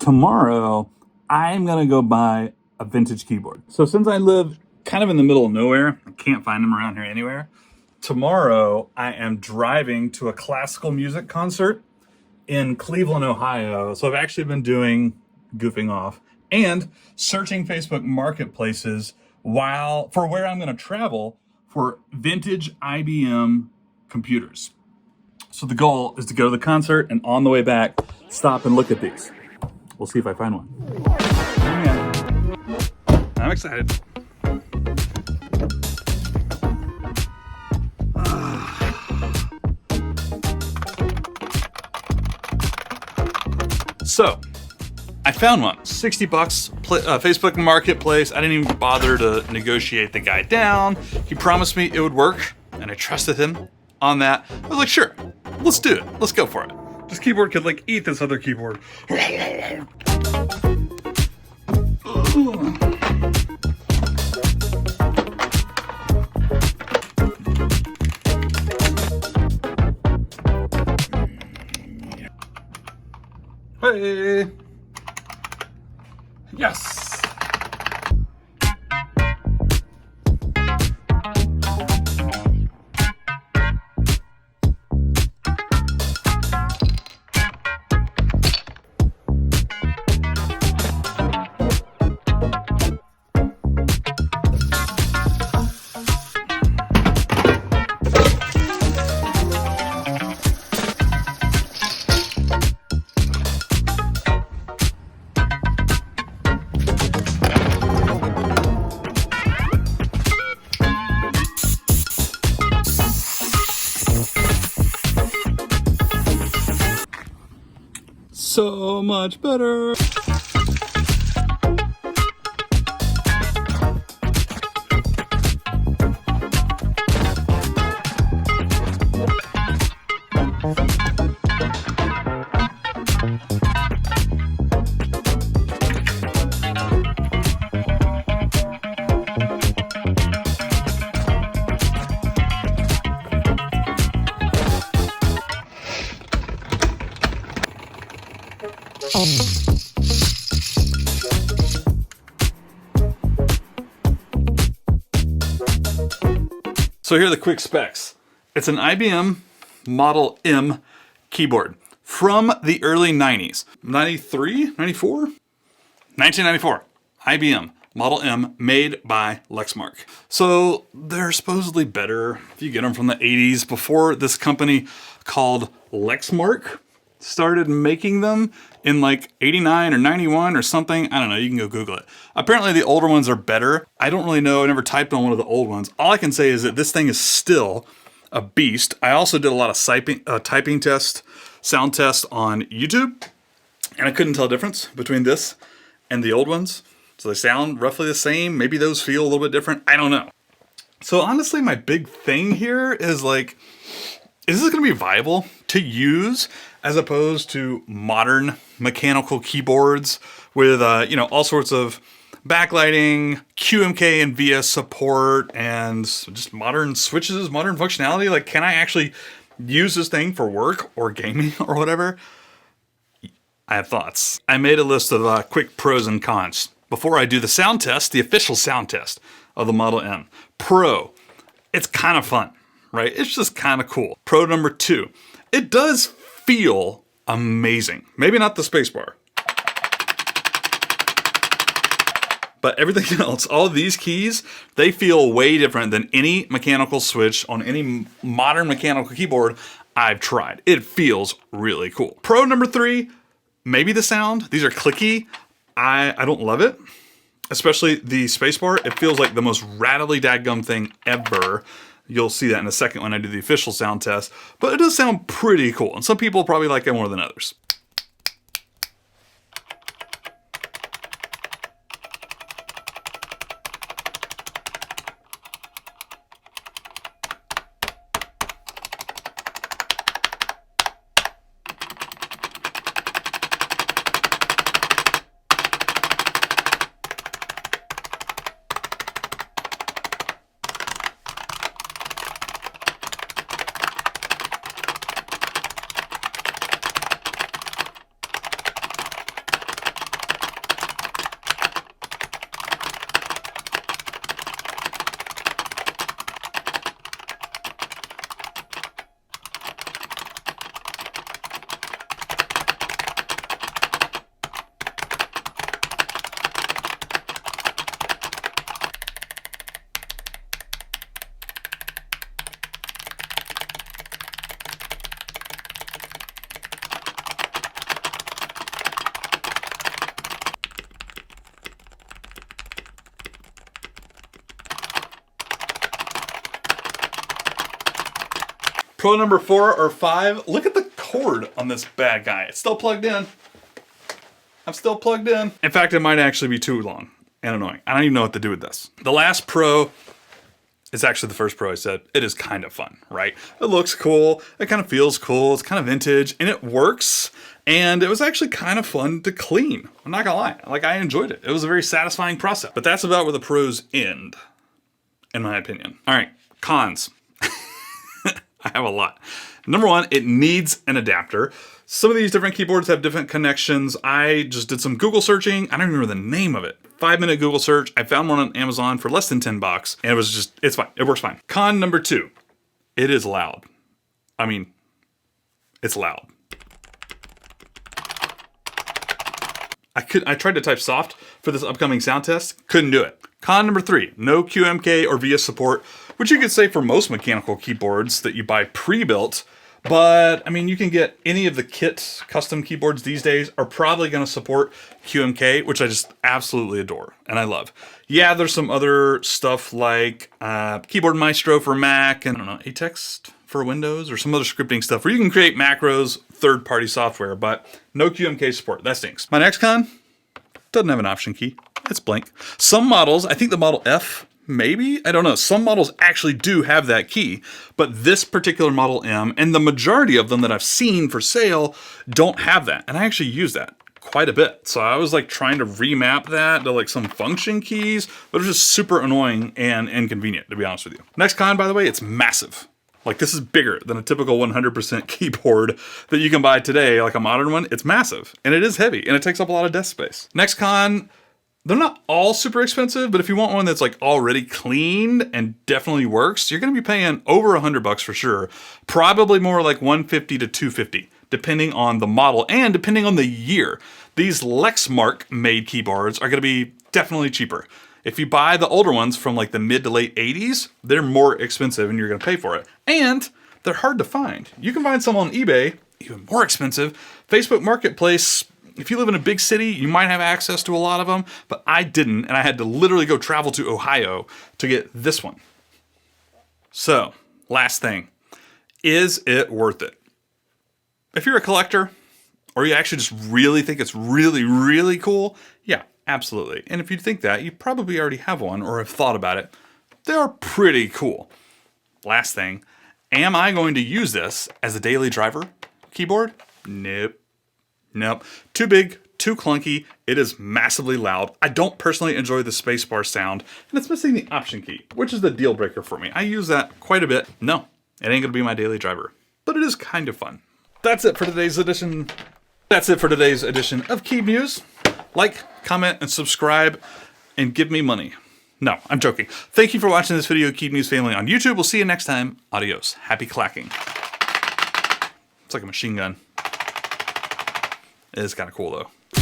tomorrow I'm gonna go buy a vintage keyboard. So since I live kind of in the middle of nowhere, I can't find them around here anywhere. Tomorrow I am driving to a classical music concert in Cleveland, Ohio. So I've actually been goofing off and searching Facebook marketplaces for where I'm gonna travel for vintage IBM computers. So the goal is to go to the concert and on the way back, stop and look at these. We'll see if I find one. Oh, yeah. I'm excited. So, I found one. 60 bucks, Facebook Marketplace. I didn't even bother to negotiate the guy down. He promised me it would work, and I trusted him on that. I was like, sure, let's do it. Let's go for it. This keyboard could like eat this other keyboard. Hey. Yes. So much better. So here are the quick specs. It's an IBM Model M keyboard from the early 90s. 93, 94? 1994. IBM Model M made by Lexmark. So they're supposedly better if you get them from the 80s, before this company called Lexmark started making them in like 89 or 91 or something. I don't know, you can go Google it. Apparently the older ones are better. I don't really know, I never typed on one of the old ones. All I can say is that this thing is still a beast. I also did a lot of typing test, sound test on YouTube, and I couldn't tell the difference between this and the old ones. So they sound roughly the same. Maybe those feel a little bit different. I don't know. So honestly, my big thing here is like, is this gonna be viable to use as opposed to modern mechanical keyboards with all sorts of backlighting, QMK and VIDS support, and just modern switches, modern functionality? Like, can I actually use this thing for work or gaming or whatever? I have thoughts. I made a list of quick pros and cons before I do the sound test, the official sound test of the Model M. Pro, it's kind of fun, right? It's just kind of cool. Pro number 2, it does feel amazing. Maybe not the spacebar, but everything else, all of these keys, they feel way different than any mechanical switch on any modern mechanical keyboard I've tried. It feels really cool. Pro number 3, maybe the sound. These are clicky. I don't love it, especially the spacebar. It feels like the most rattly dadgum thing ever. You'll see that in a second when I do the official sound test, but it does sound pretty cool, and some people probably like it more than others. Pro number 4 or 5. Look at the cord on this bad guy. It's still plugged in. I'm still plugged in. In fact, it might actually be too long and annoying. I don't even know what to do with this. The last Pro is actually the first Pro I said. It is kind of fun, right? It looks cool. It kind of feels cool. It's kind of vintage and it works. And it was actually kind of fun to clean. I'm not gonna lie. Like, I enjoyed it. It was a very satisfying process. But that's about where the pros end, in my opinion. All right, cons. I have a lot. Number 1, it needs an adapter. Some of these different keyboards have different connections. I just did some Google searching. I don't remember the name of it. 5-minute Google search. I found one on Amazon for less than 10 bucks. And it was just, it's fine. It works fine. Con number 2, it is loud. I mean, it's loud. I tried to type soft for this upcoming sound test. Couldn't do it. Con number 3, no QMK or VIDS support, which you could say for most mechanical keyboards that you buy pre-built. But, I mean, you can get any of the kit custom keyboards these days are probably going to support QMK, which I just absolutely adore and I love. Yeah, there's some other stuff like Keyboard Maestro for Mac and, I don't know, Atext for Windows or some other scripting stuff where you can create macros, third-party software, but no QMK support. That stinks. My next con doesn't have an option key. It's blank. Some models, I think the Model F, maybe? I don't know. Some models actually do have that key, but this particular Model M and the majority of them that I've seen for sale don't have that. And I actually use that quite a bit. So I was like trying to remap that to like some function keys, but it was just super annoying and inconvenient, to be honest with you. Next con, by the way, it's massive. Like, this is bigger than a typical 100% keyboard that you can buy today, like a modern one. It's massive and it is heavy and it takes up a lot of desk space. Next con, they're not all super expensive, but if you want one that's like already cleaned and definitely works, you're gonna be paying over $100 for sure. Probably more like $150 to $250, depending on the model and depending on the year. These Lexmark made keyboards are gonna be definitely cheaper. If you buy the older ones from like the mid to late 80s, they're more expensive and you're gonna pay for it. And they're hard to find. You can find some on eBay, even more expensive. Facebook Marketplace, if you live in a big city, you might have access to a lot of them, but I didn't, and I had to literally go travel to Ohio to get this one. So, last thing, is it worth it? If you're a collector, or you actually just really think it's really, really cool, yeah, absolutely. And if you think that, you probably already have one or have thought about it. They are pretty cool. Last thing, am I going to use this as a daily driver keyboard? Nope. Nope. Too big, too clunky. It is massively loud. I don't personally enjoy the spacebar sound, and it's missing the option key, which is the deal breaker for me. I use that quite a bit. No, it ain't gonna be my daily driver, but it is kind of fun. That's it for today's edition. That's it for today's edition of Key News. Like, comment, and subscribe, and give me money. No, I'm joking. Thank you for watching this video, Key News family on YouTube. We'll see you next time. Adios. Happy clacking. It's like a machine gun. It is kind of cool though.